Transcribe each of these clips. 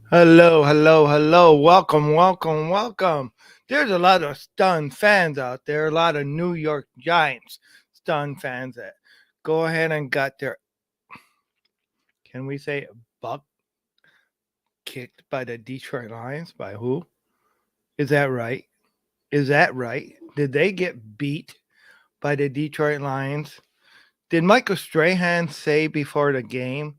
Hello, hello, hello. Welcome, welcome, welcome. There's a lot of stunned fans out there, a lot of New York Giants stunned fans that go ahead and got their, can we say, butt kicked by the Detroit Lions? By who? Is that right? Is that right? Did they get beat by the Detroit Lions? Did Michael Strahan say before the game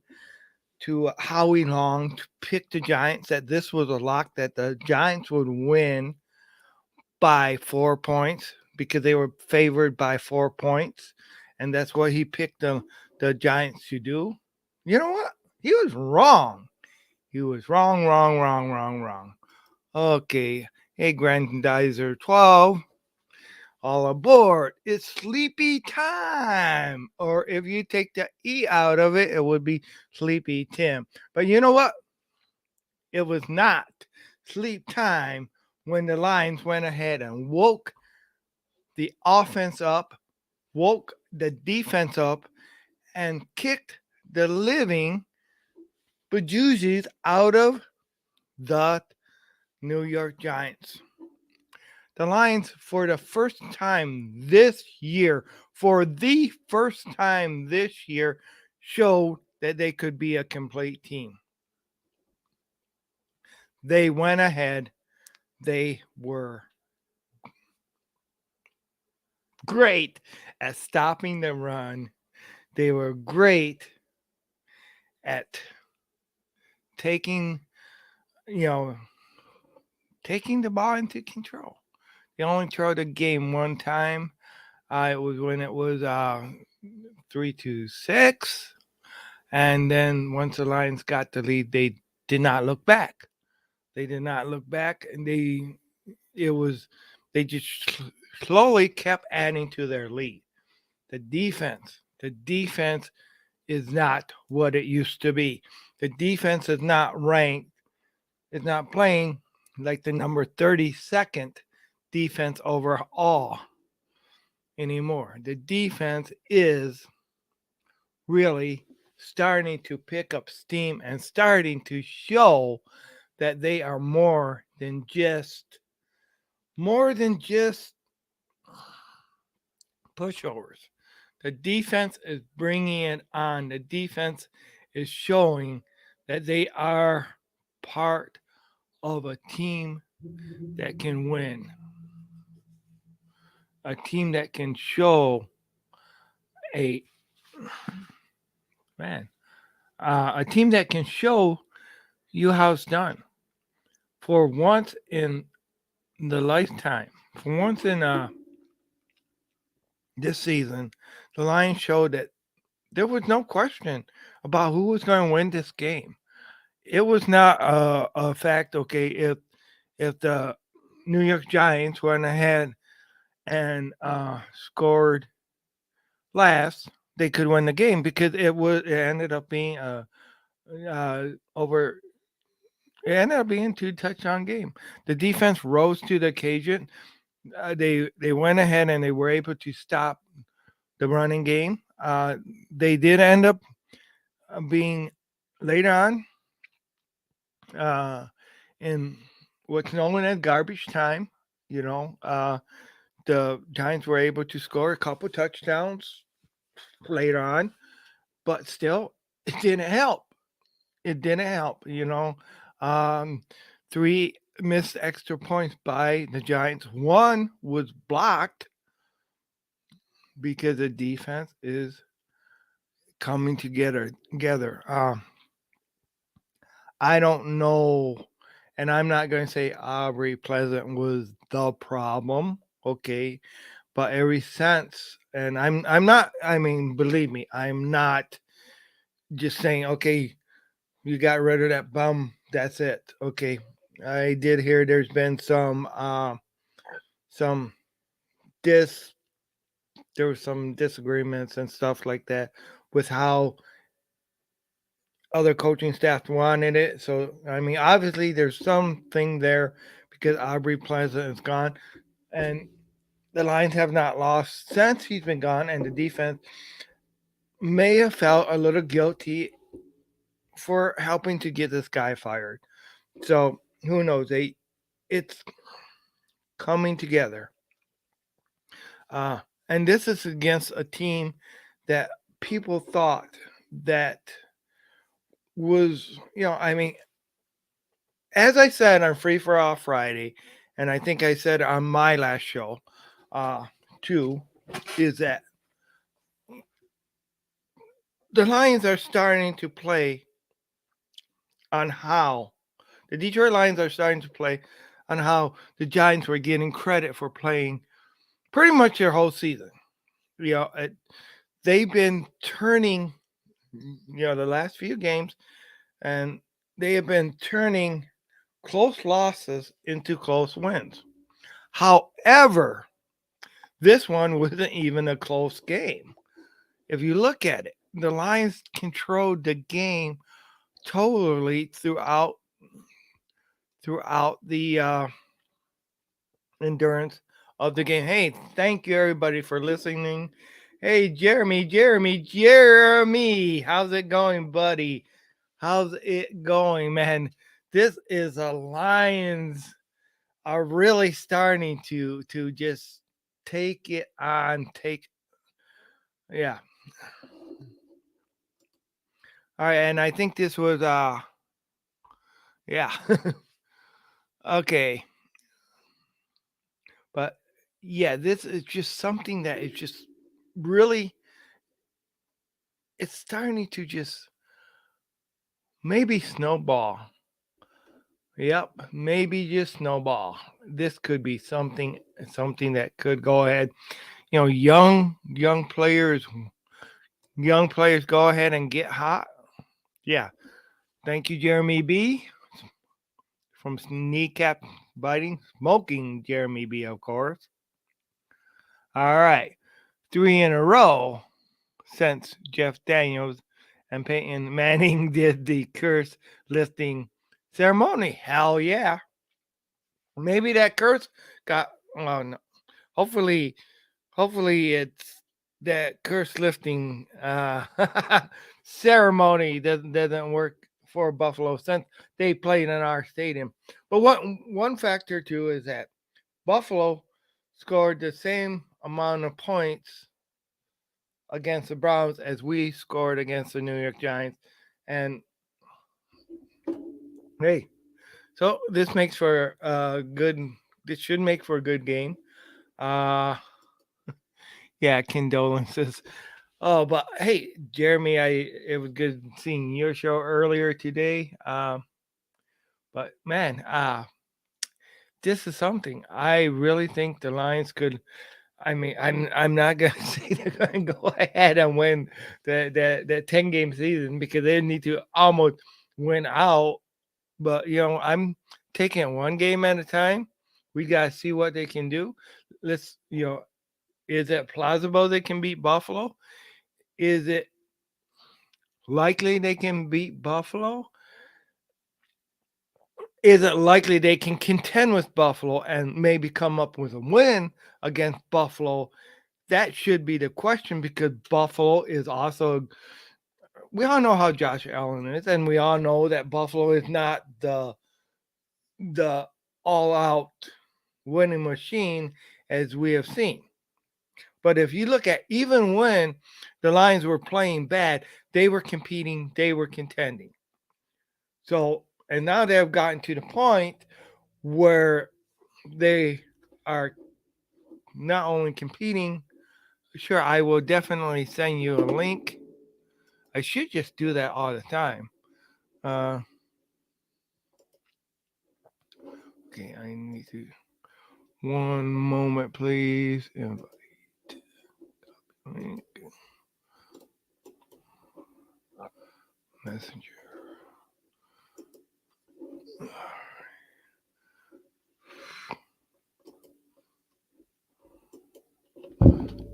to Howie Long to pick the Giants that this was a lock, that the Giants would win by 4 points because they were favored by 4 points, and that's what he picked the Giants to do. You know what? He was wrong. He was wrong, wrong, wrong, wrong, wrong. Okay. Hey, Grandizer 12, all aboard. It's sleepy time. Or if you take the E out of it, it would be sleepy Tim. But you know what? It was not sleep time when the Lions went ahead and woke the offense up, woke the defense up, and kicked the living bejesus out of the New York Giants. The Lions, for the first time this year, showed that they could be a complete team. They went ahead. They were great at stopping the run. They were great at taking, you know, taking the ball into control. They only throw the game one time. It was when it was 3-6, and then once the Lions got the lead, they did not look back. They did not look back, and it was they just slowly kept adding to their lead. The defense is not what it used to be. The defense is not ranked. It's not playing like the number 32nd defense overall anymore. The defense is really starting to pick up steam and starting to show that they are more than just pushovers. The defense is bringing it on. The defense is showing that they are part of a team that can win, a team that can show a man, a team that can show you how it's done. For once in the lifetime, for once in this season, the Lions showed that there was no question about who was going to win this game. It was not a fact. Okay, if the New York Giants went ahead and scored last, they could win the game because it ended up being over. It ended up being a 2 touchdown game. The defense rose to the occasion. They went ahead and they were able to stop the running game. They did end up being later on uh, in what's known as garbage time. You know, the Giants were able to score a couple touchdowns later on, but still, it didn't help. It didn't help. Um, three missed extra points by the Giants. One was blocked because the defense is coming together. I don't know, and I'm not going to say Aubrey Pleasant was the problem, okay? But every since, and I'm not. I mean, believe me, I'm not just saying, okay, you got rid of that bum. That's it, okay? I did hear there's been some dis there was some disagreements and stuff like that with how other coaching staff wanted it. So I mean, obviously there's something there because Aubrey Plaza is gone, and the Lions have not lost since he's been gone, and the defense may have felt a little guilty for helping to get this guy fired. So who knows? It's coming together. Uh, and this is against a team that people thought that was, I mean, as I said on Free for All Friday, and I think I said on my last show, uh, too, is that the Lions are starting to play on how the Detroit Lions are starting to play on how the Giants were getting credit for playing pretty much their whole season. They've been turning, the last few games, and they have been turning close losses into close wins. However, this one wasn't even a close game. If you look at it, the Lions controlled the game totally throughout the endurance of the game. Hey, thank you everybody for listening. Hey, Jeremy, how's it going, buddy? How's it going, man? This is a Lions are really starting to just take it on. Yeah. All right, and I think this was yeah. Okay. But yeah, this is just something that is just really it's starting to just maybe snowball. Yep, maybe just snowball. This could be something that could go ahead. Young players go ahead and get hot. Yeah. Thank you, Jeremy B. From Kneecap Biting, Smoking Jeremy B, of course. All right. 3 in a row since Jeff Daniels and Peyton Manning did the curse lifting ceremony. Hell yeah. Maybe that curse got, oh no. Hopefully, it's that curse lifting ceremony doesn't work for Buffalo since they played in our stadium. But one factor too is that Buffalo scored the same amount of points against the Browns as we scored against the New York Giants. And hey, so this makes for a good. This should make for a good game. Uh, yeah, condolences. Oh, but hey, Jeremy, it was good seeing your show earlier today. But man, this is something I really think the Lions could. I mean, I'm not gonna say they're gonna go ahead and win the 10 game season because they need to almost win out. But I'm taking it one game at a time. We gotta see what they can do. Let's is it plausible they can beat Buffalo? Is it likely they can beat Buffalo? Is it likely they can contend with Buffalo and maybe come up with a win against Buffalo? That should be the question because Buffalo is also. We all know how Josh Allen is, and we all know that Buffalo is not the all-out winning machine as we have seen. But if you look at even when the Lions were playing bad, they were competing, they were contending. So, and now they've gotten to the point where they are not only competing. Sure, I will definitely send you a link. I should just do that all the time. Okay, I need to. One moment, please. Invite link. Messenger.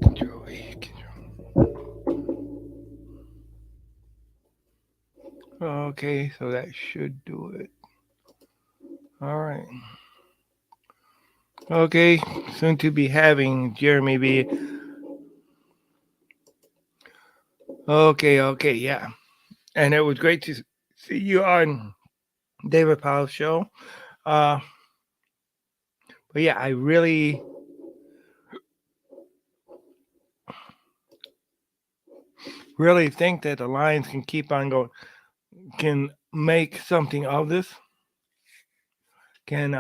Control E. Okay, so that should do it. All right. Okay, soon to be having Jeremy B. Okay, yeah. And it was great to see you on David Powell show. But yeah, I really think that the Lions can keep on going, can make something of this, can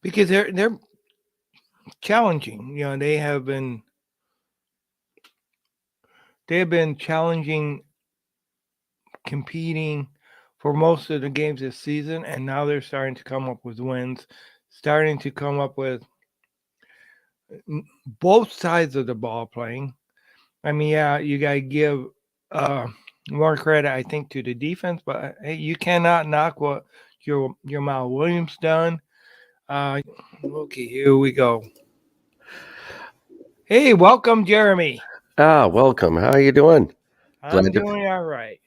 because they're challenging. They have been challenging, competing for most of the games this season, and now they're starting to come up with wins, starting to come up with both sides of the ball playing. I mean, yeah, you gotta give uh, more credit, I think, to the defense, but hey, you cannot knock what your Mal Williams done. Okay, here we go. Hey, welcome, Jeremy. Welcome. How you doing? I'm Glad to. doing all right.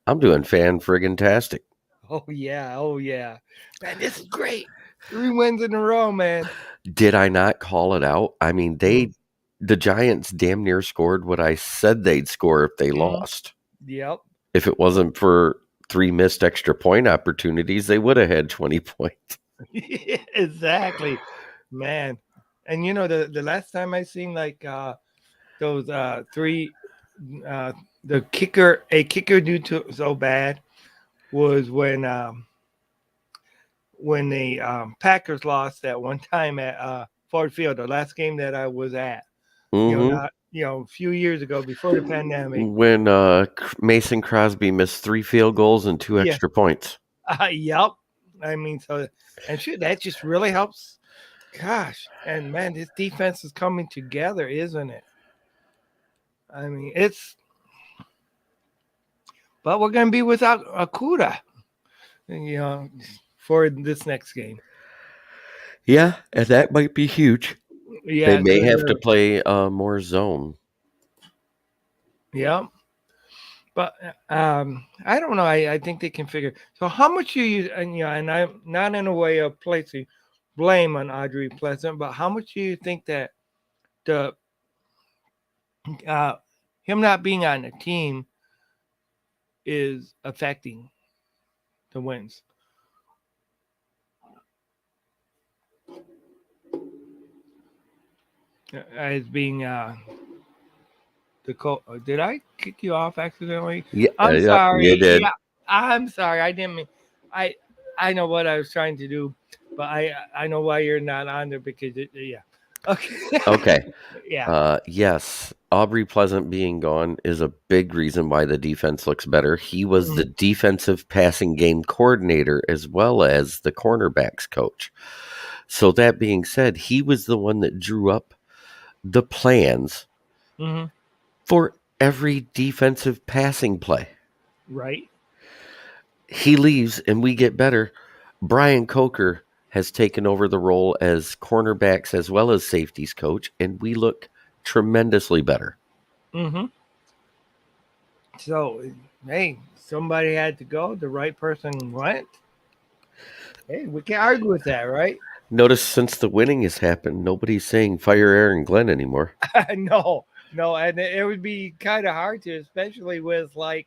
I'm doing fan-friggin-tastic. Oh yeah, man, this is great. 3 wins in a row, man. Did I not call it out? I mean, Mm-hmm. the Giants damn near scored what I said they'd score if they lost. Yep. If it wasn't for 3 missed extra point opportunities, they would have had 20 points. Exactly, man. And the last time I seen like those three the kicker do to so bad was when the Packers lost that one time at Ford Field, the last game that I was at. Mm-hmm. Not a few years ago before the pandemic. When Mason Crosby missed 3 field goals and 2 Yeah. extra points. Yep. I mean, so and shoot, that just really helps. Gosh, and man, this defense is coming together, isn't it? I mean, but we're going to be without Akuda, you know, for this next game. Yeah, and that might be huge. They Yeah, may because have to play more zone. yeah, but I don't know. I think they can figure. So how much and I'm not in a way of placing blame on Audrey Pleasant, but how much do you think that the uh, him not being on the team is affecting the wins? As being did I kick you off accidentally? Yeah, I'm yeah, you sorry. did. Yeah, I'm sorry. I didn't mean. I I know what I was trying to do, but I know why you're not on there because yeah. Okay. Okay. Yeah. Yes, Aubrey Pleasant being gone is a big reason why the defense looks better. He was the Mhm. defensive passing game coordinator as well as the cornerbacks coach. So that being said, he was the one that drew up the plans Mhm. for every defensive passing play. Right. He leaves and we get better. Brian Coker has taken over the role as cornerbacks as well as safeties coach, and we look tremendously better. Mhm. So hey, somebody had to go. The right person went. Hey, we can't argue with that, right? Notice since the winning has happened, nobody's saying fire Aaron Glenn anymore. No, no, and it would be kind of hard to, especially with like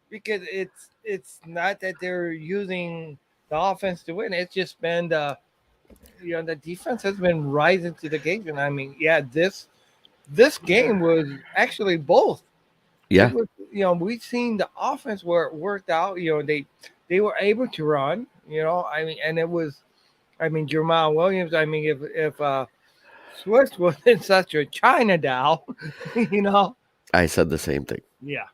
because it's not that they're using the offense to win. It's just been the defense has been rising to the occasion. I mean, yeah, this game was actually both. It Yeah, was we've seen the offense where it worked out. They were able to run. I mean, and it was. I mean, Jamal Williams. I mean, if Swift wasn't such a China doll, you know. I said the same thing. Yeah.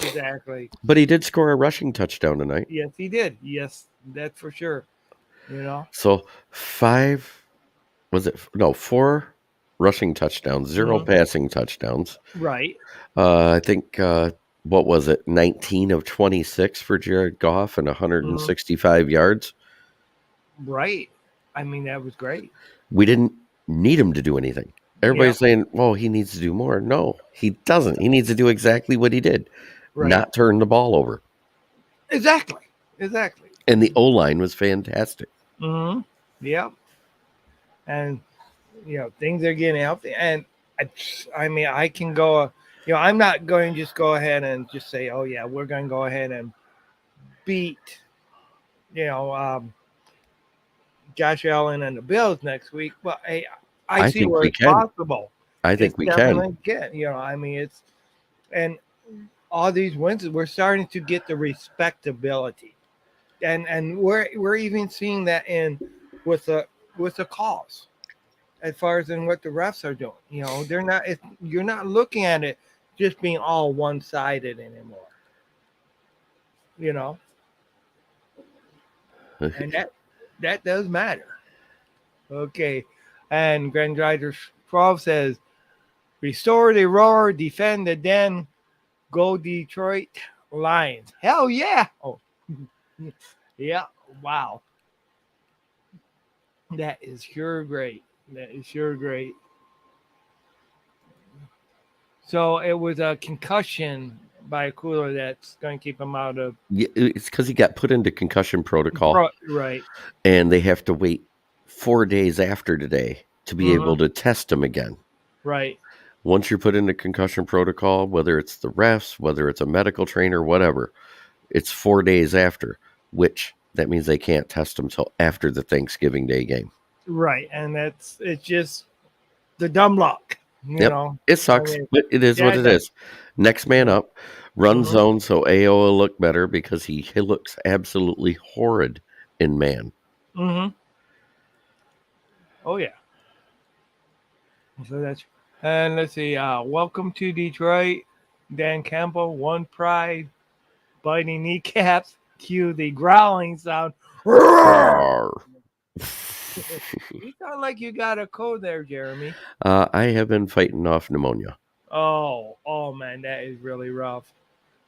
Exactly. But he did score a rushing touchdown tonight. Yes, he did. Yes, that's for sure. You know. So four rushing touchdowns, zero Mhm. passing touchdowns. Right. I think, what was it, 19 of 26 for Jared Goff and Mhm. 165 yards. Right. I mean, that was great. We didn't need him to do anything. Yep. Everybody's saying, well, he needs to do more. No, he doesn't. He needs to do exactly what he did, Right. not turn the ball over. Exactly. Exactly. And the O line was fantastic. Yep. And things are getting healthy. And I mean, I can go. I'm not going to just go ahead and just say, oh yeah, we're going to go ahead and beat, you know, Josh Allen and the Bills next week. But hey, I I see think where we it's can. possible. I It's think we can. definitely get, I mean, it's and all these wins, we're starting to get the respectability, and we're even seeing that in with the calls as far as in what the refs are doing. They're not. You're not looking at it just being all one sided anymore. You know, and that does matter. Okay, and Grand Rider 12 says, "Restore the roar, defend the den, go Detroit Lions." Hell yeah! Oh, yeah! Wow, that is sure great. That is sure great. So it was a concussion by a cooler that's going to keep him out of Yeah, it's because he got put into concussion protocol, right. and they have to wait 4 days after today to be Hmm. able to test him again. Right. Once you're put into concussion protocol, whether it's the refs, whether it's a medical trainer, whatever, it's 4 days after, which that means they can't test him till after the Thanksgiving Day game. Right. And it's just the dumb luck. Yep. It I sucks, mean, but it is yeah, what it it does. is. Next man Yeah. up, run Hmm. zone so AO will look better because he looks absolutely horrid in man. Hmm. Oh yeah. So that's and let's see. Welcome to Detroit. Dan Campbell, one pride, biting kneecaps. Cue the growling sound. Rawr. You sound like you got a cold there, Jeremy. I have been fighting off pneumonia. Oh man, that is really rough.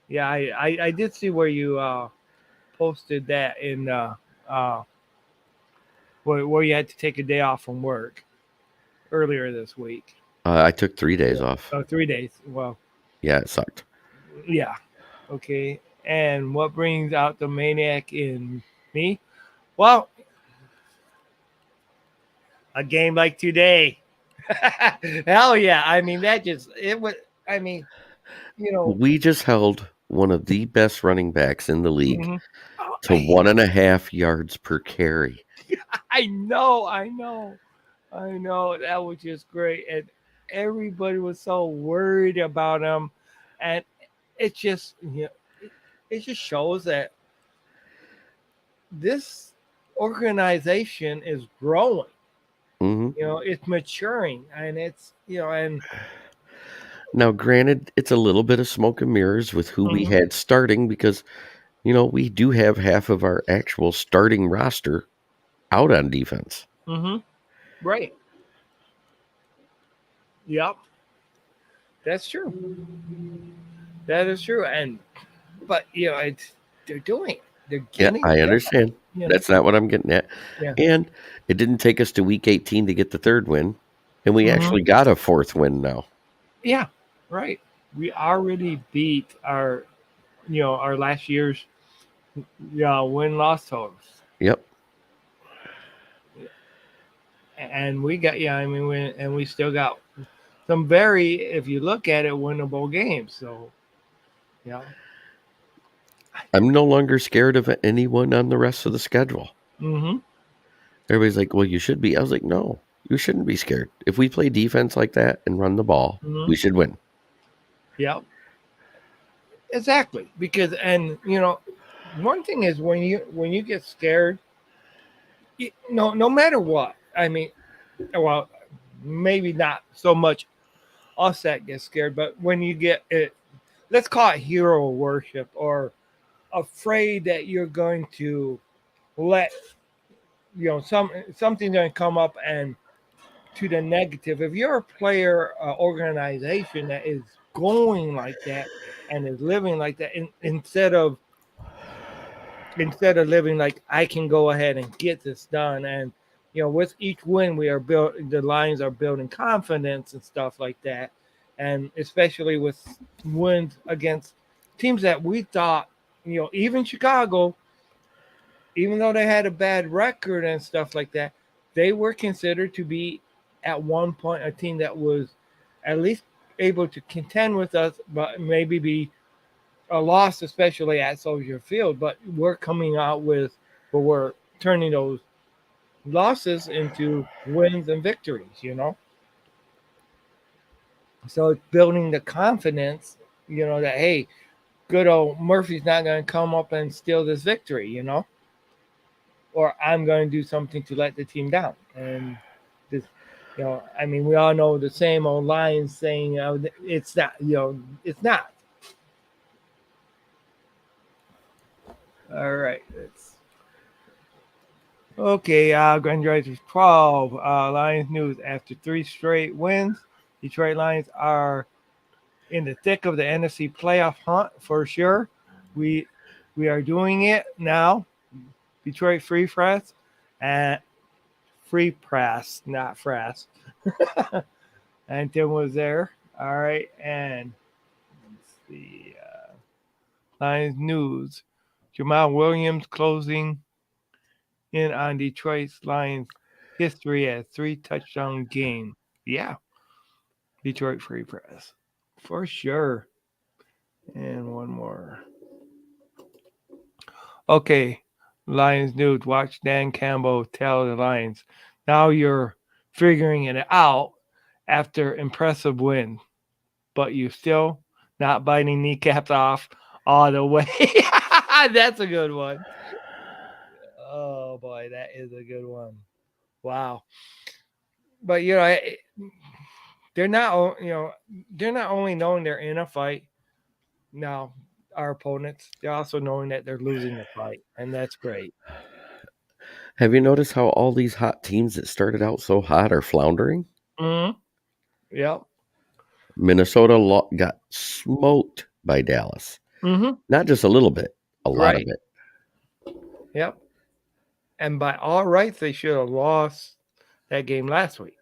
Yeah, I did see where you posted that in uh where you had to take a day off from work earlier this week. I took 3 days off. Oh, 3 days. Well, Yeah, it sucked. yeah. Okay. And what brings out the maniac in me? Well, a game like today. Hell yeah. I mean, that just, it was, I mean, you know, We just held one of the best running backs in the league mhm. Oh, to 1.5 yards per carry. I know, I know, I know. That was just great. And everybody was so worried about him. And it just, it just shows that this organization is growing. Hmm. It's maturing, and it's and Now, granted, it's a little bit of smoke and mirrors with who we mhm, had starting because, we do have half of our actual starting roster out on defense. mhm, right, yep, that's true. That is true, and but it's they're doing it. They're Yeah, getting I there. understand. You know, That's not what I'm getting at. yeah, And it didn't take us to week 18 to get the third win. And we mhm, actually got a fourth win now. yeah, right. We already beat our last year's win loss totals, Yep. and we got I mean, we still got some very, if you look at it, winnable games. So yeah. I'm no longer scared of anyone on the rest of the schedule. Mm-hmm. Everybody's like, well, you should be. I was like, no, you shouldn't be scared. If we play defense like that and run the ball, Mm-hmm. we should win. Yeah. Exactly. Because one thing is when you get scared, no matter what. I mean, well, maybe not so much us that get scared, but when you get it, let's call it hero worship, or afraid that you're going to let something going to come up and to the negative. If you're a player organization that is going like that and is living like that, instead of living like I can go ahead and get this done, and with each win we are the Lions are building confidence and stuff like that, and especially with wins against teams that we thought, even Chicago, even though they had a bad record and stuff like that, they were considered to be at one point a team that was at least able to contend with us, but maybe be a loss, especially at Soldier Field. But we're coming out but we're turning those losses into wins and victories, So it's building the confidence, that, hey, good old Murphy's not going to come up and steal this victory, or I'm going to do something to let the team down. And this, I mean, we all know the same old lines saying, it's not, it's not. All right. Okay. Grand Rapids 12. Lions news. After 3 straight wins, Detroit Lions are in the thick of the NFC playoff hunt for sure. We are doing it now. Detroit Free Press and Free Press, not Frass. And Tim was there. All right, and let's see. Lions news: Jamal Williams closing in on Detroit's Lions history at 3-touchdown game. Yeah, Detroit Free Press for sure. And one more. Okay, Lions news. Watch Dan Campbell tell the Lions. Now you're figuring it out after impressive win, but you still not biting kneecaps off all the way. That's a good one. Oh boy, that is a good one. Wow. But they're not. They're not only knowing they're in a fight. Now, our opponents, they're also knowing that they're losing the fight, and that's great. Have you noticed how all these hot teams that started out so hot are floundering? Mm-hmm. Yep. Minnesota got smoked by Dallas. Mm-hmm. Not just a little bit, a lot of Right. it. Yep. And by all rights, they should have lost that game last week.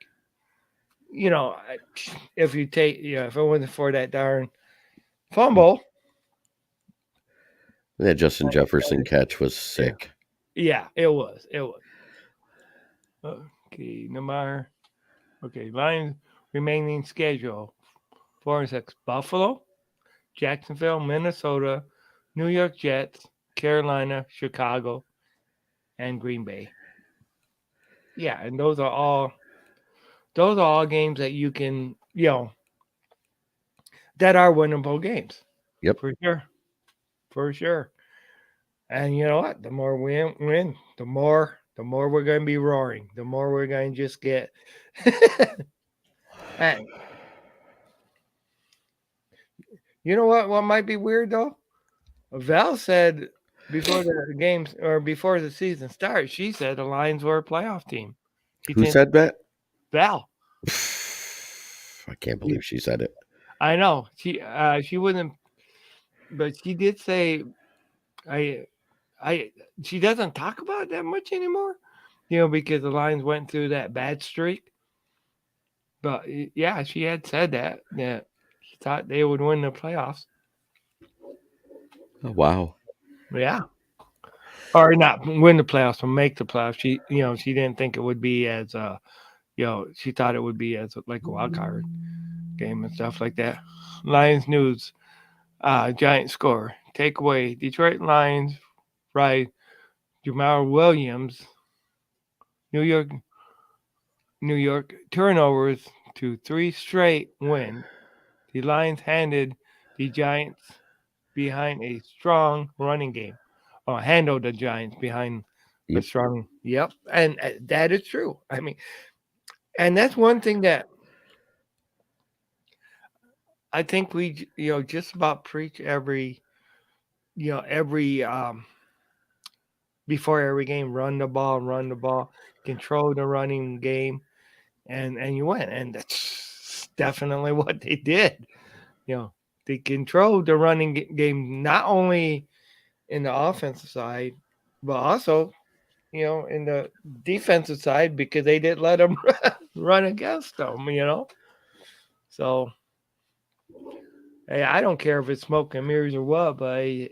If you take, if it wasn't for that darn fumble. That Justin Jefferson catch was sick. Yeah, it was. It was. Okay, Neymar. Okay, Lions remaining schedule: 4 and 6. Buffalo, Jacksonville, Minnesota, New York Jets, Carolina, Chicago, and Green Bay. Yeah, and those are all games that you can, that are winnable games. Yep. For sure. For sure. And you know what? The more we win, the more we're going to be roaring. The more we're going to just get. And you know what? What might be weird though? Val said before the games or before the season started, she said the Lions were a playoff team. Who said that? Val. I can't believe she said it. I know she wouldn't, but she did say, she doesn't talk about it that much anymore, because the Lions went through that bad streak. But yeah, she had said that she thought they would win the playoffs. Oh, wow. Yeah. Or not win the playoffs, but make the playoffs. She didn't think it would be as she thought it would be as like a wild card game and stuff like that. Lions news, giant score. Takeaway: Detroit Lions ride Jamal Williams. New York turnovers to 3 straight wins. The Lions handed the Giants behind a strong running game. Handled the Giants behind a strong. Yep, and that is true. I mean, and that's one thing that I think we just about preach every before every game: run the ball, control the running game, and you win. And that's definitely what they did. They controlled the running game not only in the offensive side, but also in the defensive side, because they didn't let them run against them. So hey, I don't care if it's smoke and mirrors or what, but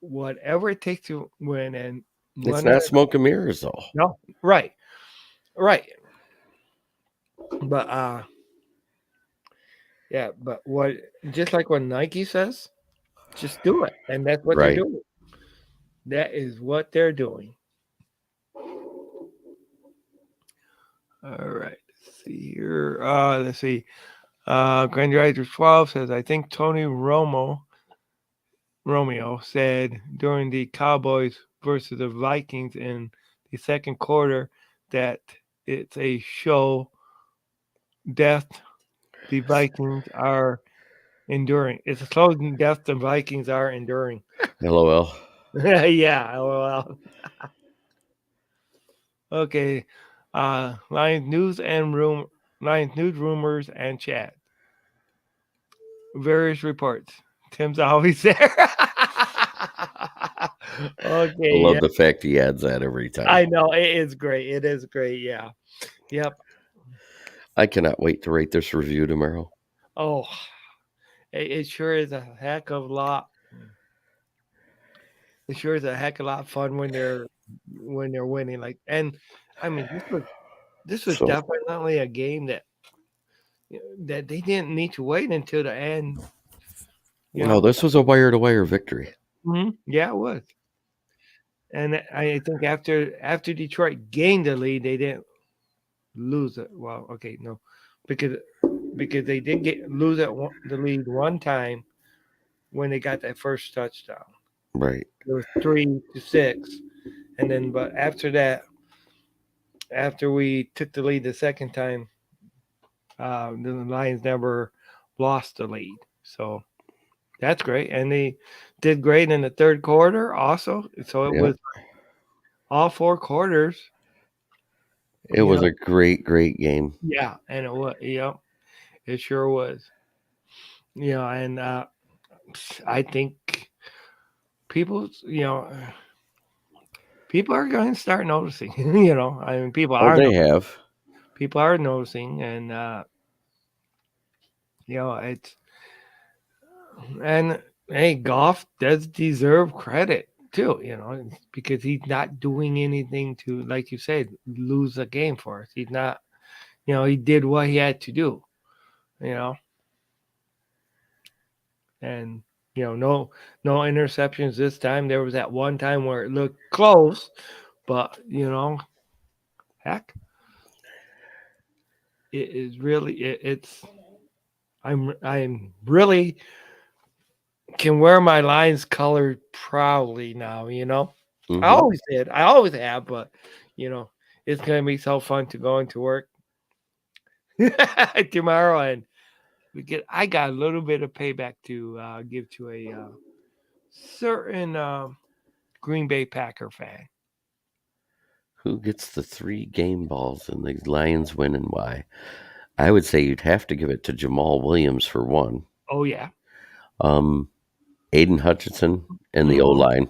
whatever it takes to win. And it's not smoke and mirrors though. No, right. But Yeah, but what just like what Nike says, just do it. And that's what they're Right. doing. That is what they're doing. All right. Let's see here. Let's see. Grand Rider 12 says, I think Tony Romeo said during the Cowboys versus the Vikings in the second quarter that it's a show death the Vikings are enduring. It's a slow death the Vikings are enduring. LOL. Yeah, well, okay. Lions news rumors and chat. Various reports. Tim's always there. I Okay, love yeah. the fact he adds that every time. I know it is great. It is great. Yeah. Yep. I cannot wait to write this review tomorrow. Oh, it sure is a heck of a lot. It sure is a heck of a lot of fun when they're winning. Like, and I mean, this was So, definitely a game that they didn't need to wait until the end. You no, know. this was a wire to wire victory. Yeah, it was. And I think after Detroit gained the lead, they didn't lose it. Well, okay, no, because they did lose the lead one time when they got that first touchdown. Right. It was 3-6, and then but after that, after we took the lead the second time, the Lions never lost the lead. So that's great, and they did great in the third quarter also. So it Yep. was all four quarters. It was a great, great game. Yeah, and it was. It sure was. And I think people, people are going to start noticing. I mean, Oh, they have. people are noticing, and it's and hey, Goff does deserve credit too. Because he's not doing anything to, like you said, lose a game for us. He's not. He did what he had to do. You know, and no interceptions this time. There was that one time where it looked close, but heck, it is really it's I'm really can wear my Lions color proudly now. I Hmm. always did, I always have, but you know it's gonna be so fun to go into work tomorrow, and I got a little bit of payback to give to a certain Green Bay Packer fan. Who gets the 3 game balls and the Lions win and why? I would say you'd have to give it to Jamal Williams for one. Oh yeah. Um, Aiden Hutchinson and the O Mhm. line.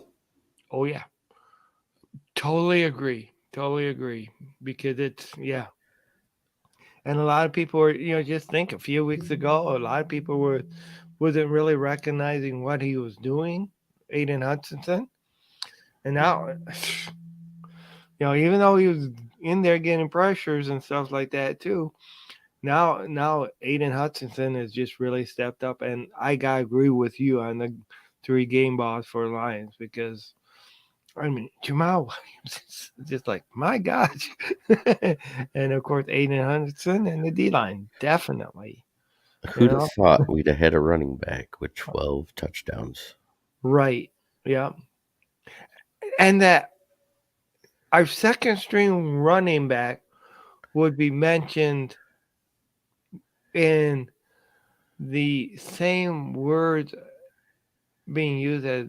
Oh yeah. Totally agree. Totally agree. Because and a lot of people were, just think a few weeks ago, a lot of people wasn't really recognizing what he was doing, Aiden Hutchinson. And now, even though he was in there getting pressures and stuff like that too, now Aiden Hutchinson has just really stepped up, and I gotta agree with you on the 3 game balls for Lions because I mean, Jamal Williams is just like, my gosh. And of course, Aiden Hutchinson and the D line, definitely. You Who'd have know, thought we'd have had a running back with 12 touchdowns? right. Yeah. And that our second string running back would be mentioned in the same words being used as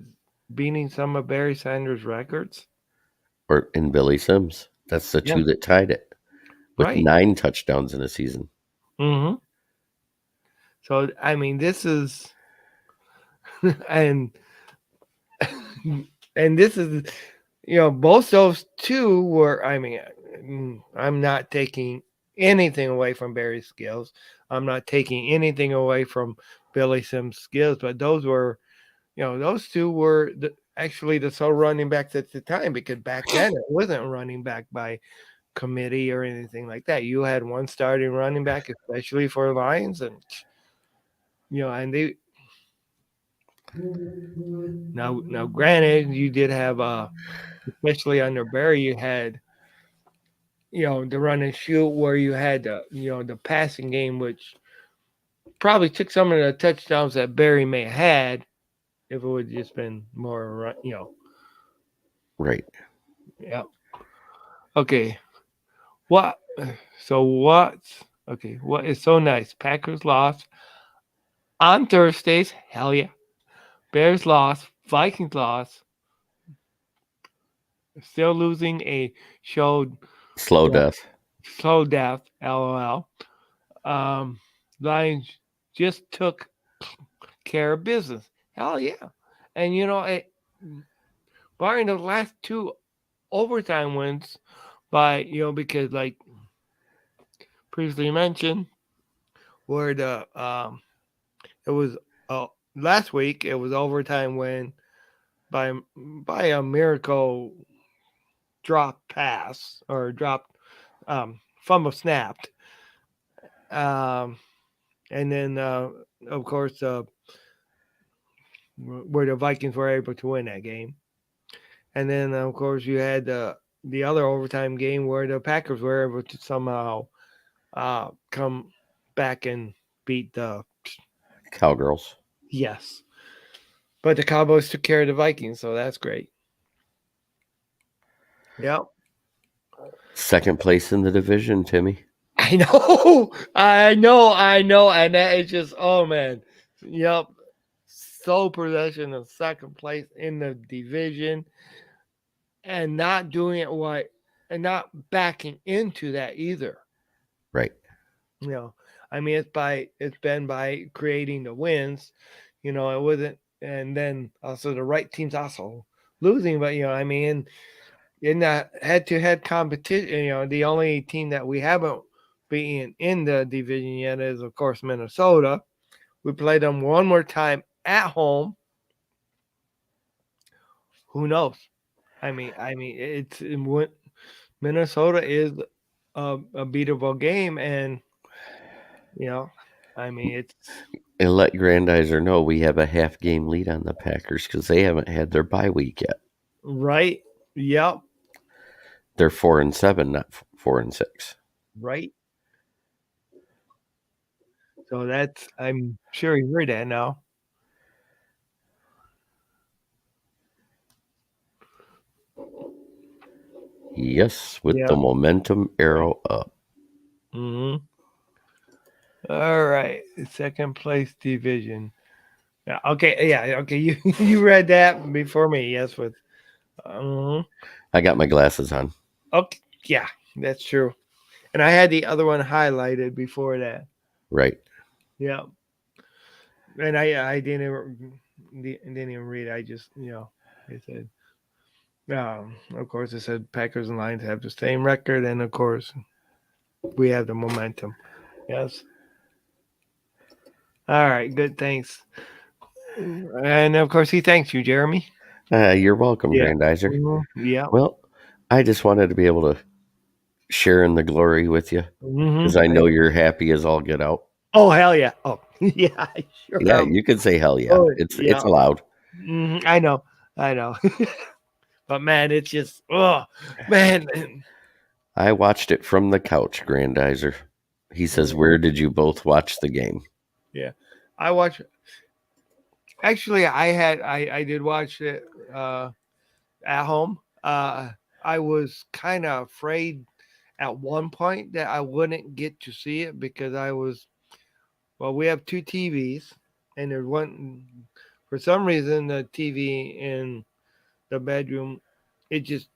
beating some of Barry Sanders' records. Or in Billy Sims. That's the Yeah. two that tied it with Right. 9 touchdowns in a season. hmm So, I mean, this is, and, and this is both those two were. I mean, I'm not taking anything away from Barry's skills. I'm not taking anything away from Billy Sims' skills, but those two were actually the sole running backs at the time because back then it wasn't running back by committee or anything like that. You had one starting running back, especially for Lions, and and they now granted you did have especially under Barry you had the run and shoot where you had the passing game which probably took some of the touchdowns that Barry may have had if it would just been more Right. yeah. Okay. What so what's okay, what is so nice? Packers lost on Thursdays, hell yeah. Bears lost, Vikings lost, still losing a showed Slow yeah, death. slow death, LOL. Um, Lions just took care of business. Hell yeah. And barring the last two overtime wins by, because like previously mentioned, where the it was last week it was overtime win by a miracle drop pass or dropped fumble snapped. Um, and then of course where the Vikings were able to win that game. And then of course you had the other overtime game where the Packers were able to somehow come back and beat the Cowgirls. yes. But the Cowboys took care of the Vikings, so that's great. Yep. Second place in the division, Timmy. I know, I know, and that is just man, yep, sole possession of second place in the division, and not doing it right, and not backing into that either. Right. You know, I mean, it's been by creating the wins. It wasn't, and then also the right teams also losing, but I mean, in that head-to-head competition, the only team that we haven't beaten in the division yet is, of course, Minnesota. We played them one more time at home. Who knows? It's Minnesota is a beatable game, and it's And let Grandizer know we have a half game lead on the Packers because they haven't had their bye week yet. right. Yep. They're 4-7, not 4-6. Right. So I'm sure you heard that now. Yes, with Yeah. the momentum arrow up. Mm-hmm. All right. Second place division. Yeah. Okay. Yeah. Okay. You you read that before me. Yes. With. I got my glasses on. Okay. Yeah. That's true. And I had the other one highlighted before that. Right. Yeah. And I didn't even read. I just it said. Of course, it said Packers and Lions have the same record, and of course, we have the momentum. Yes. All right. Good. Thanks. And of course, he thanks you, Jeremy. You're welcome, Yeah. Grandizer. Yeah. Well, I just wanted to be able to share in the glory with you because I know you're happy as all get out. Oh hell yeah! Oh yeah, I sure Yeah, am. you can say hell yeah. Oh yeah, It's allowed. I know, I know. But man, it's just man. I watched it from the couch, Grandizer. He says, "Where did you both watch the game?" Yeah, I watch. Actually, I did watch it at home. I was kind of afraid at one point that I wouldn't get to see it because we have two TVs, and there's one for some reason the TV in the bedroom it just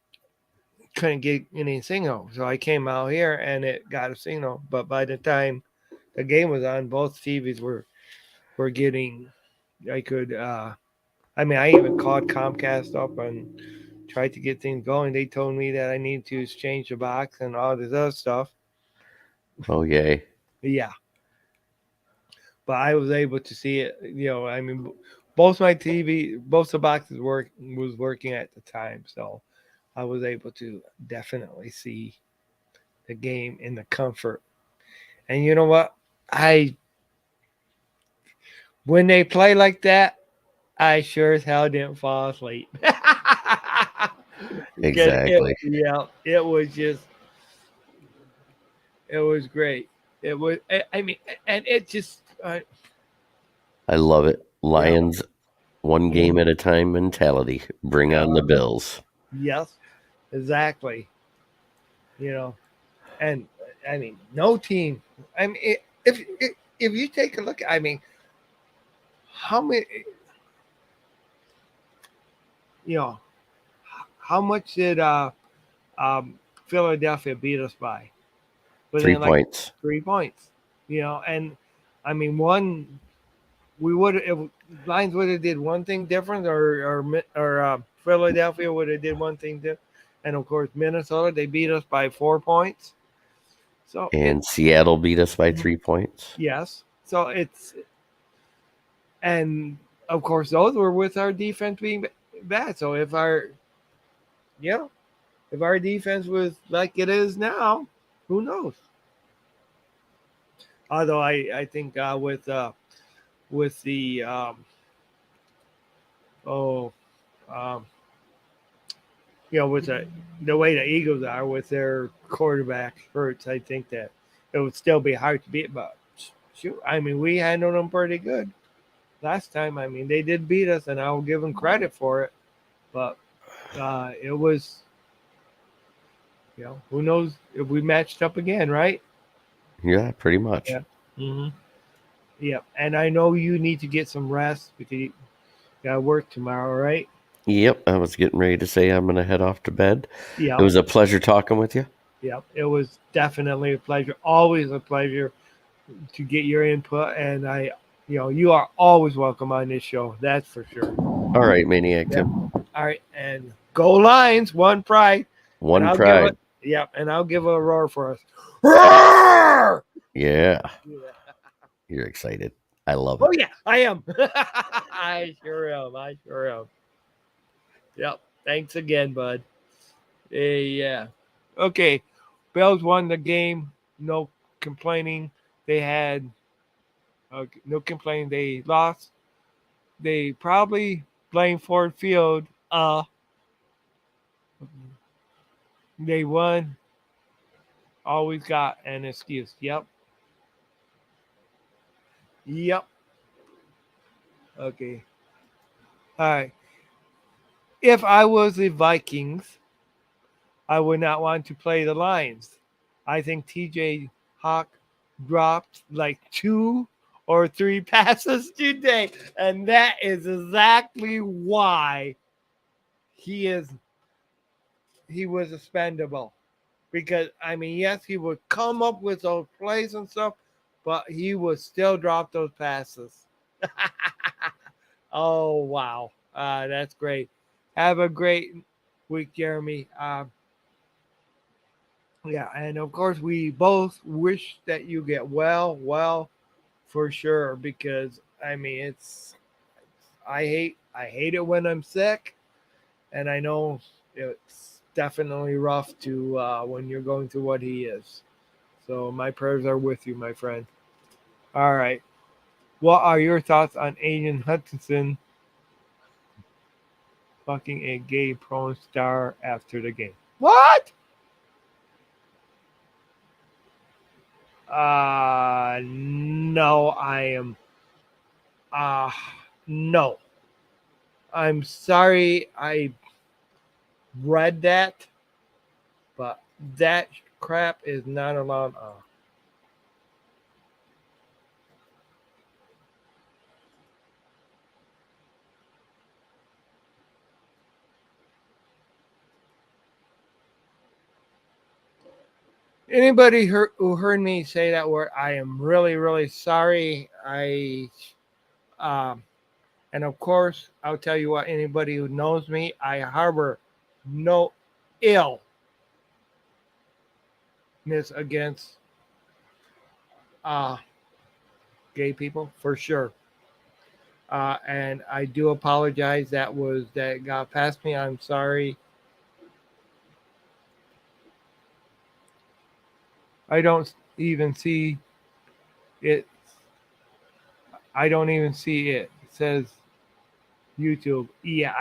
couldn't get any signal. So I came out here and it got a signal. But by the time the game was on, both TVs were getting. I could. I even called Comcast up and tried to get things going. They told me that I need to exchange the box and all this other stuff. Oh yay! Yeah, but I was able to see it. Both my TV, both the boxes was working at the time, so I was able to definitely see the game in the comfort. And you know what? I when they play like that, I sure as hell didn't fall asleep. Because Exactly. it was just, it was great. It was, I mean, and it just, I love it. yeah. Lions, one game Mhm. at a time mentality. Bring on the Bills. Yes, exactly. You know, and I mean, no team. I mean, if you take a look, I mean, how many, you know, how much did um, Philadelphia beat us by? Three Within like points. 3 points. And I mean, one we would if Lions would have did one thing different, or Philadelphia would have did one thing different, and of course Minnesota they beat us by 4 points. So And it's Seattle beat us by 3 points. yes. So it's and of course those were with our defense being bad. So you know if our defense was like it is now, who knows? Although I think with the oh um, with the way the Eagles are with their quarterback hurts, I think that it would still be hard to beat. But shoot, I mean, we handled them pretty good last time. I mean, they did beat us, and I'll give them credit for it. But it was, who knows if we matched up again, right? Yeah, pretty much. Yeah. hmm Yeah. And I know you need to get some rest because you got to work tomorrow, right? Yep, I was getting ready to say I'm going to head off to bed. It Yeah. was a pleasure talking with you. Yeah. It was definitely a pleasure. Always a pleasure to get your input, and you are always welcome on this show. That's for sure. All right, Maniac Yeah. Tim. All right, and go Lions, one pride, and One I'll give pride. it. Yep, and I'll give a roar for us. Roar! Yeah, Yeah. you're excited. I love Oh it. yeah, I am. I sure am. I sure am. Yep. Thanks again, bud. Yeah. Okay. Bills won the game. No complaining. They had no complaining. They lost. They probably blame Ford Field. They won. Always got an excuse. Yep. Yep. Okay. All right. If I was the Vikings, I would not want to play the Lions. I think TJ Hawk dropped like 2 or 3 passes today, and that is exactly why he is he was expendable. Because I mean, yes, he would come up with those plays and stuff, but he would still drop those passes. Oh wow, that's great. Have a great week, Jeremy. Yeah, and of course, we both wish that you get well, for sure. Because I mean, I hate it when I'm sick, and I know it's definitely rough to when you're going through what he is. So my prayers are with you, my friend. All right. What are your thoughts on Aiden Hutchinson fucking a gay porn star after the game? What? No, I am. Uh, no. I'm sorry I read that, but that crap is not allowed. Anybody who heard me say that word, I am really, really sorry. Um, and of course, I'll tell you what. Anybody who knows me, I harbor no illness against uh, gay people for sure. And I do apologize. That got past me. I'm sorry. I don't even see it. I don't even see it. It says YouTube. Yeah,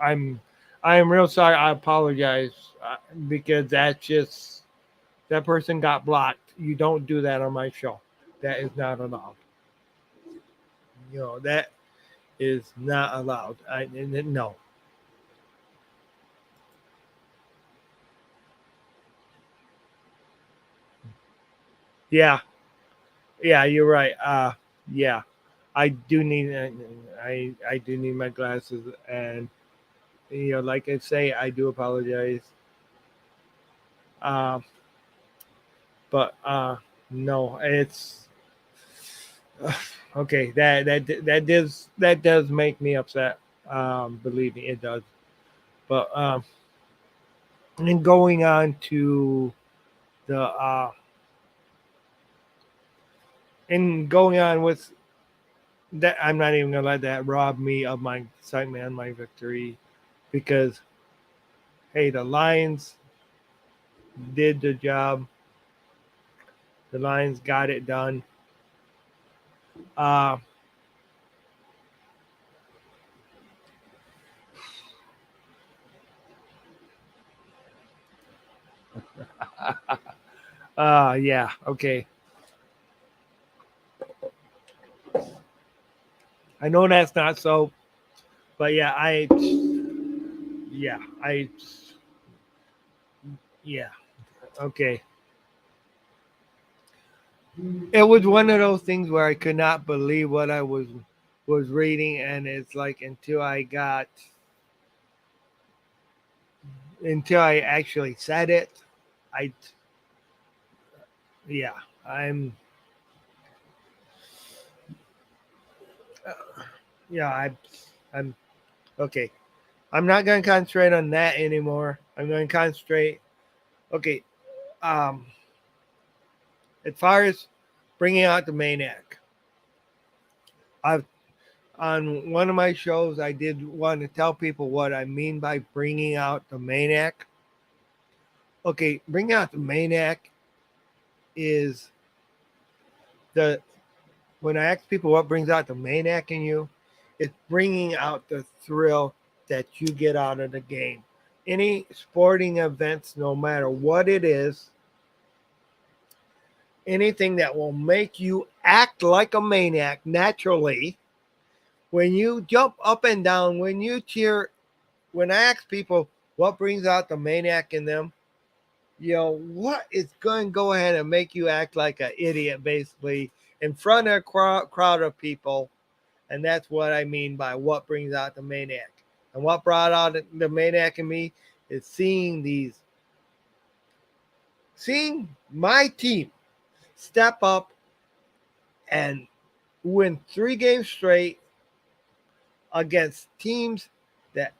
I'm I am real sorry. I apologize because that's just that person got blocked. You don't do that on my show. That is not allowed. That is not allowed. No. Yeah, yeah, you're right. Yeah, I do need I do need my glasses, and like I say, I do apologize. Uh, but no, it's okay. That does make me upset. Believe me, it does. But and then going on to the and going on with that, I'm not even gonna let that rob me of my excitement and my victory, because hey, the Lions did the job. The Lions got it done. Uh, yeah, okay. I know that's not so, but yeah, yeah, yeah, okay. It was one of those things where I could not believe what I was reading, and it's like until I actually said it, I yeah, I'm yeah, I'm okay. I'm not going to concentrate on that anymore. I'm going to concentrate. Okay, um, as far as bringing out the maniac, I've on one of my shows, I did want to tell people what I mean by bringing out the maniac. Okay, bringing out the maniac is the when I ask people what brings out the maniac in you, it's bringing out the thrill that you get out of the game. Any sporting events, no matter what it is, anything that will make you act like a maniac naturally, when you jump up and down, when you cheer, when I ask people what brings out the maniac in them, what is going to go ahead and make you act like an idiot, basically, in front of a crowd of people. And that's what I mean by what brings out the maniac. And what brought out the maniac in me is seeing my team step up and win 3 games straight against teams that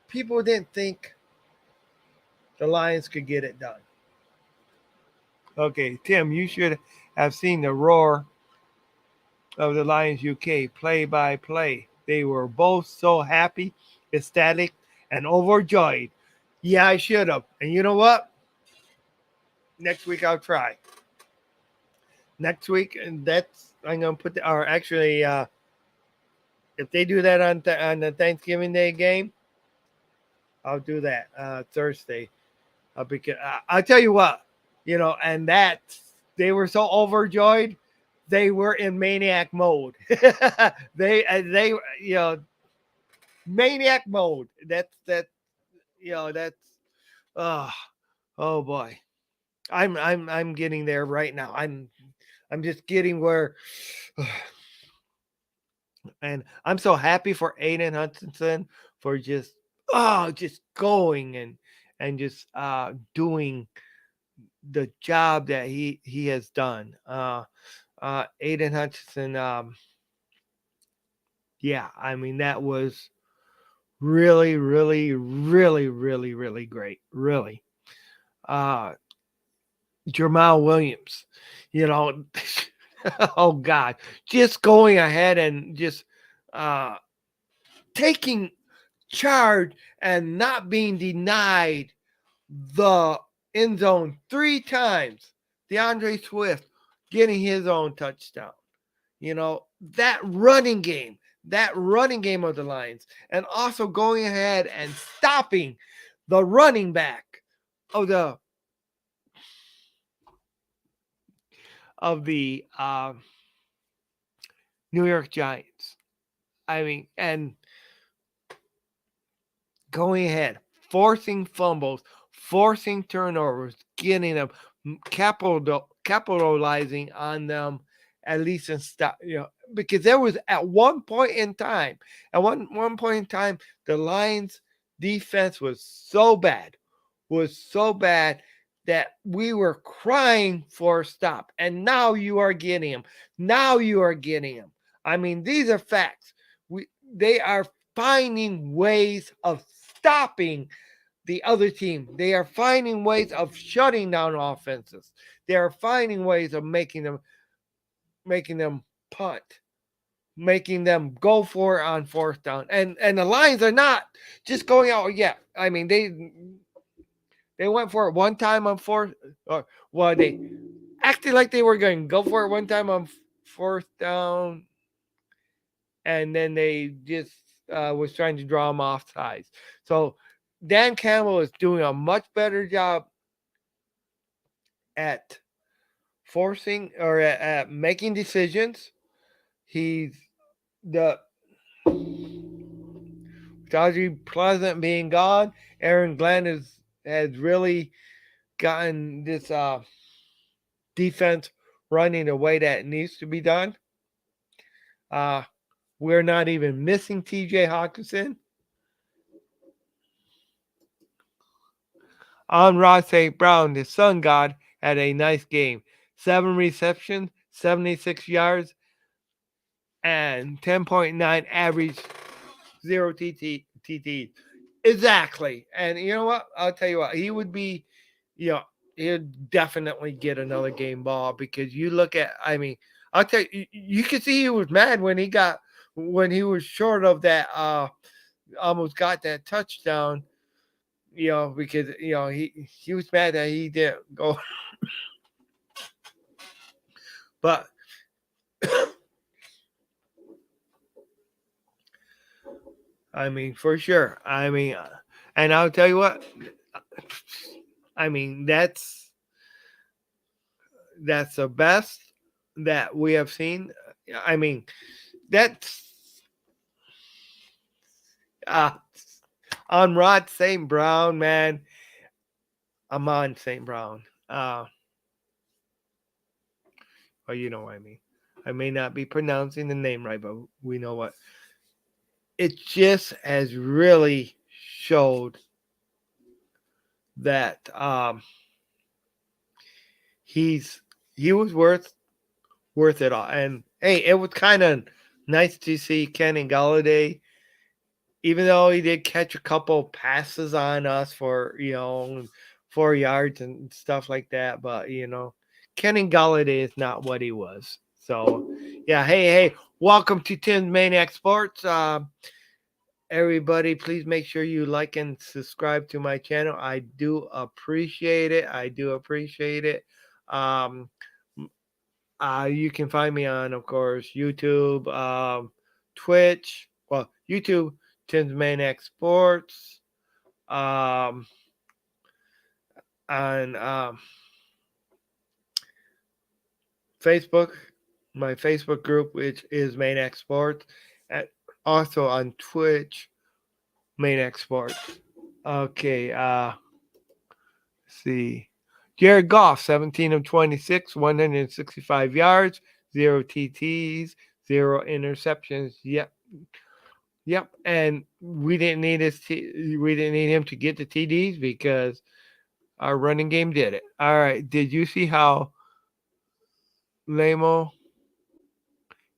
people didn't think the Lions could get it done. Okay, Tim, you should have seen the roar of the Lions UK play by play. They were both so happy, ecstatic, and overjoyed. Yeah, I should have. And you know what? Next week I'll try. Next week, and that's I'm gonna put or actually, if they do that on the Thanksgiving Day game, I'll do that Thursday. Because I'll tell you what, and that they were so overjoyed, they were in maniac mode. They maniac mode. That's oh oh boy. I'm getting there right now. I'm just getting where, and I'm so happy for Aiden Hutchinson for just going and just doing the job that he has done. Aiden Hutchinson, yeah, I mean that was really, really, really, really, really great. Really, uh, Jamal Williams, you know, oh God, just going ahead and just uh, taking charge and not being denied the end zone 3 times. DeAndre Swift getting his own touchdown. that running game of the Lions, and also going ahead and stopping the running back of the New York Giants. I mean, and going ahead, forcing fumbles, forcing turnovers, getting them, capitalizing on them, at least in stop. Because there was at one point in time, the Lions defense was so bad, that we were crying for a stop, and now you are getting them. I mean, these are facts. They are finding ways of stopping the other team. They are finding ways of shutting down offenses. They are finding ways of making them punt, making them go for it on fourth down. And the Lions are not just going out. Yeah, I mean they went for it one time on fourth, or well, they acted like they were going to go for it one time on fourth down, and then they just was trying to draw them off sides. So Dan Campbell is doing a much better job at forcing or at making decisions. He's the Audrey Pleasant being gone. Aaron Glenn has really gotten this defense running the way that it needs to be done. We're not even missing TJ Hawkinson. Amon-Ra St. Brown, the Sun God, had a nice game. 7 receptions, 76 yards, and 10.9 average, 0 TT. Exactly. And you know what? I'll tell you what. He would be, he'd definitely get another game ball, because you look at, I mean, I'll tell you, you can see he was mad when he was short of that, almost got that touchdown, because, he was mad that he didn't go. But I mean, for sure. I mean, and I'll tell you what. I mean, that's the best that we have seen. I mean, that's on Rod St. Brown, man. I'm on St. Brown. Well, you know what I mean. I may not be pronouncing the name right, but we know what. It just has really showed that he was worth it all. And hey, it was kind of nice to see Kenny Golladay, even though he did catch a couple passes on us for 4 yards and stuff like that. But Kenny Golladay is not what he was. So yeah, hey, welcome to Tim's Maniac Sports. Everybody, please make sure you like and subscribe to my channel. I do appreciate it. You can find me on, of course, YouTube, Twitch. Well, YouTube, Tim's Maniac Sports. On Facebook, my Facebook group, which is Maniac Sports. Also on Twitch, Maniac Sports. Okay, see. Jared Goff, 17 of 26, 165 yards, 0 TTs, 0 interceptions. Yep. And we didn't need him to get the TDs, because our running game did it. All right. Did you see how Lamo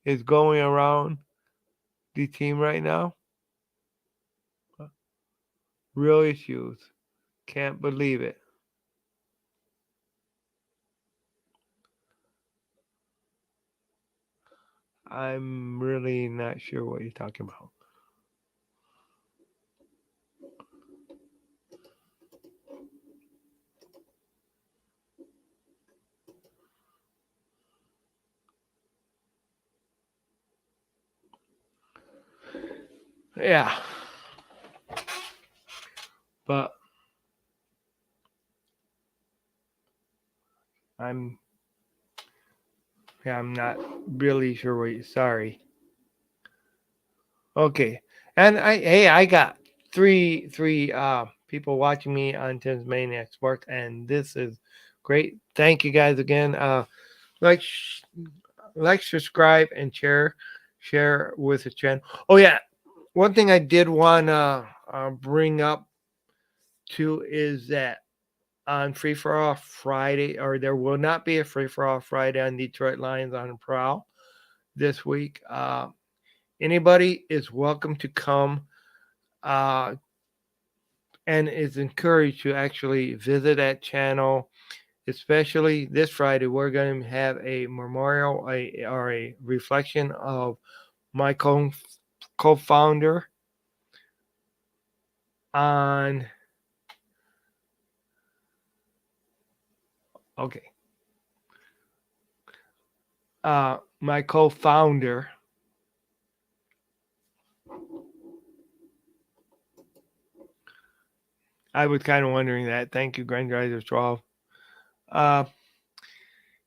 is going around the team right now? Real issues. Can't believe it. I'm really not sure what you're talking about. Yeah. But I'm not really sure what. Sorry. Okay. And I got three people watching me on Tim's Maniac Sports, and this is great. Thank you guys again. Like, subscribe, and share with the channel. Oh yeah, one thing I did want to bring up too is that on Free for All Friday, or there will not be a Free for All Friday on Detroit Lions on Prowl this week. Anybody is welcome to come, uh, and is encouraged to actually visit that channel. Especially this Friday, we're going to have a memorial, or a reflection of my co-founder on. Okay. My co-founder. I was kind of wondering that. Thank you, Granddriver 12. Uh,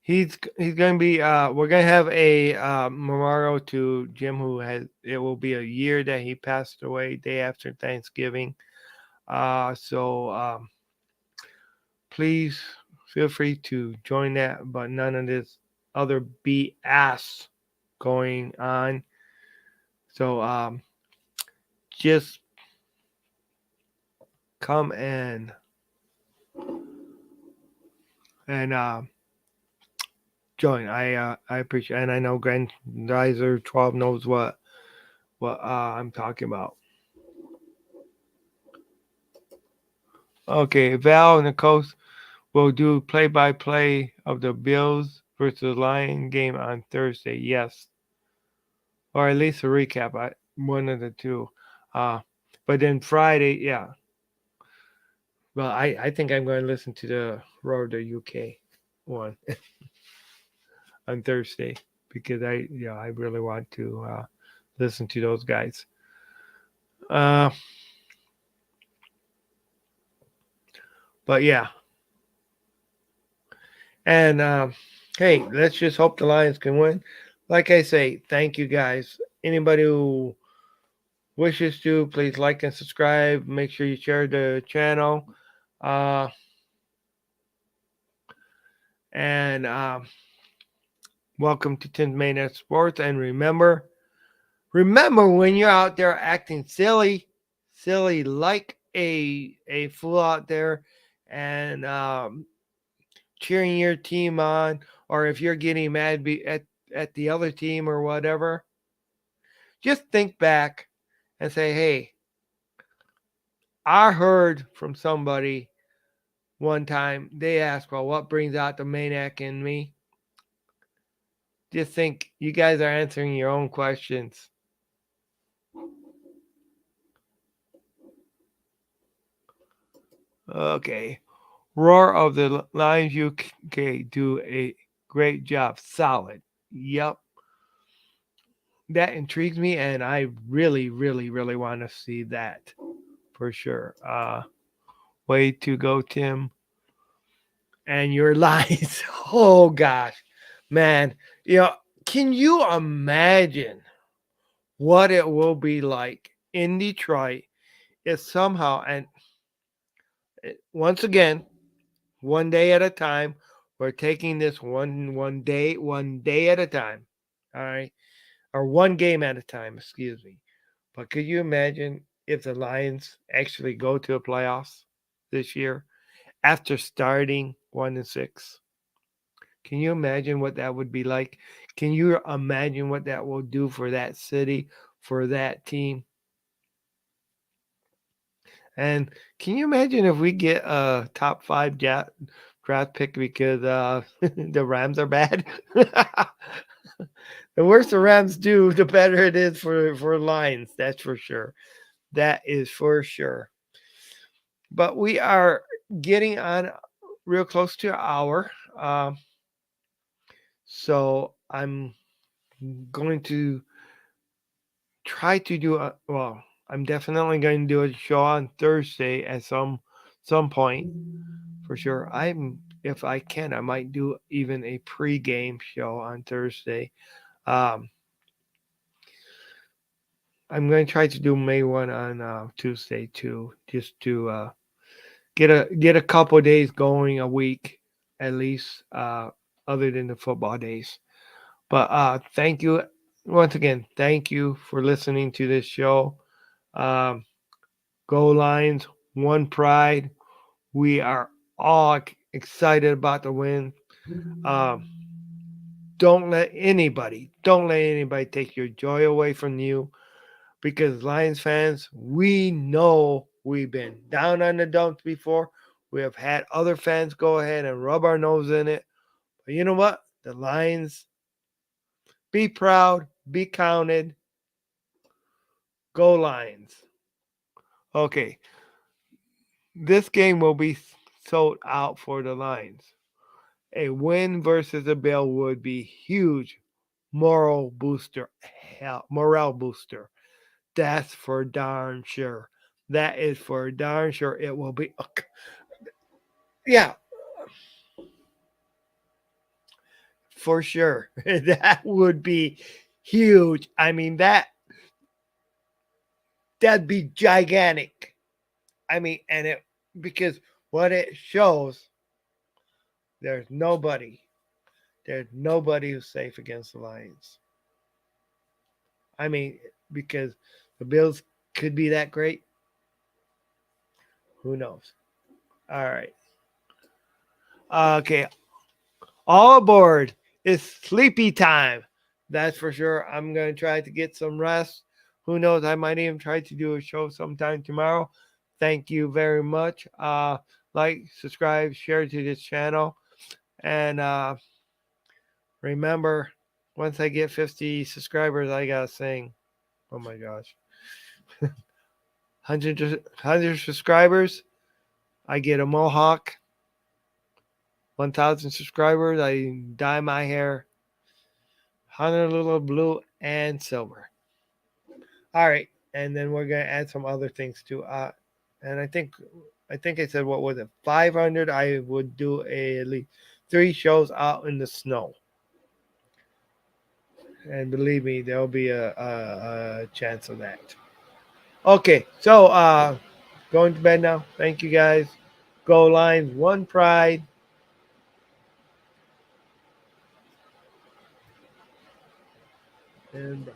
he's going to be. We're going to have a memorial to Jim, who has. It will be a year that he passed away, day after Thanksgiving. So please feel free to join that, but none of this other BS going on. So just come and join. I appreciate, and I know Grandizer 12 knows what I'm talking about. Okay, Val and the Coast will do play-by-play of the Bills versus Lion game on Thursday. Yes, or at least a recap. One of the two. But then Friday, yeah. Well, I think I'm going to listen to the Roar the UK one on Thursday, because I really want to listen to those guys. But yeah, and hey, let's just hope the Lions can win. Like I say, thank you guys. Anybody who wishes to, please like and subscribe. Make sure you share the channel. And welcome to Tim's Maniac Sports. And remember when you're out there acting silly like a fool out there, and cheering your team on, or if you're getting mad at the other team or whatever, just think back and say, hey, I heard from somebody one time, they asked, well, what brings out the maniac in me? Just think, you guys are answering your own questions. Okay. Roar of the Lions UK do a great job. Solid. Yep. That intrigues me, and I really, really, really want to see that for sure. Way to go, Tim. And your lies. Oh gosh. Man, can you imagine what it will be like in Detroit if somehow, and once again, one day at a time, we're taking this one day at a time. All right. Or one game at a time, excuse me. But could you imagine if the Lions actually go to the playoffs this year after starting 1-6? Can you imagine what that would be like? Can you imagine what that will do for that city, for that team? And can you imagine if we get a top 5 draft pick because the Rams are bad? The worse the Rams do, the better it is for Lions. That's for sure. That is for sure. But we are getting on real close to an hour. So I'm going to try to do I'm definitely going to do a show on Thursday at some point for sure. If I can, I might do even a pre-game show on Thursday. Um, I'm going to try to do May one on Tuesday too, just to get a couple days going a week at least, other than the football days. But thank you once again. Thank you for listening to this show. Um, Go Lions, one pride. We are all excited about the win. Um, don't let anybody take your joy away from you, because Lions fans, we know we've been down on the dumps before. We have had other fans go ahead and rub our nose in it. But you know what? The Lions, be proud, be counted. Go Lions. Okay, this game will be sold out for the Lions. A win versus the Bill would be huge morale booster. That's for darn sure. That is for darn sure. It will be. Yeah, for sure. That would be huge. I mean, that'd be gigantic. I mean, and it, because what it shows, there's nobody. There's nobody who's safe against the Lions. I mean, because the Bills could be that great. Who knows? All right. Okay. All aboard. It's sleepy time. That's for sure. I'm going to try to get some rest. Who knows? I might even try to do a show sometime tomorrow. Thank you very much. Like, subscribe, share to this channel. And remember, once I get 50 subscribers, I got to sing. Oh my gosh. 100 subscribers, I get a mohawk. 1,000 subscribers, I dye my hair 100 blue and silver. All right, and then we're gonna add some other things too. And I think I said, what was it? 500. I would do at least 3 shows out in the snow. And believe me, there'll be a chance of that. Okay, so going to bed now. Thank you guys. Go Lions, one pride. And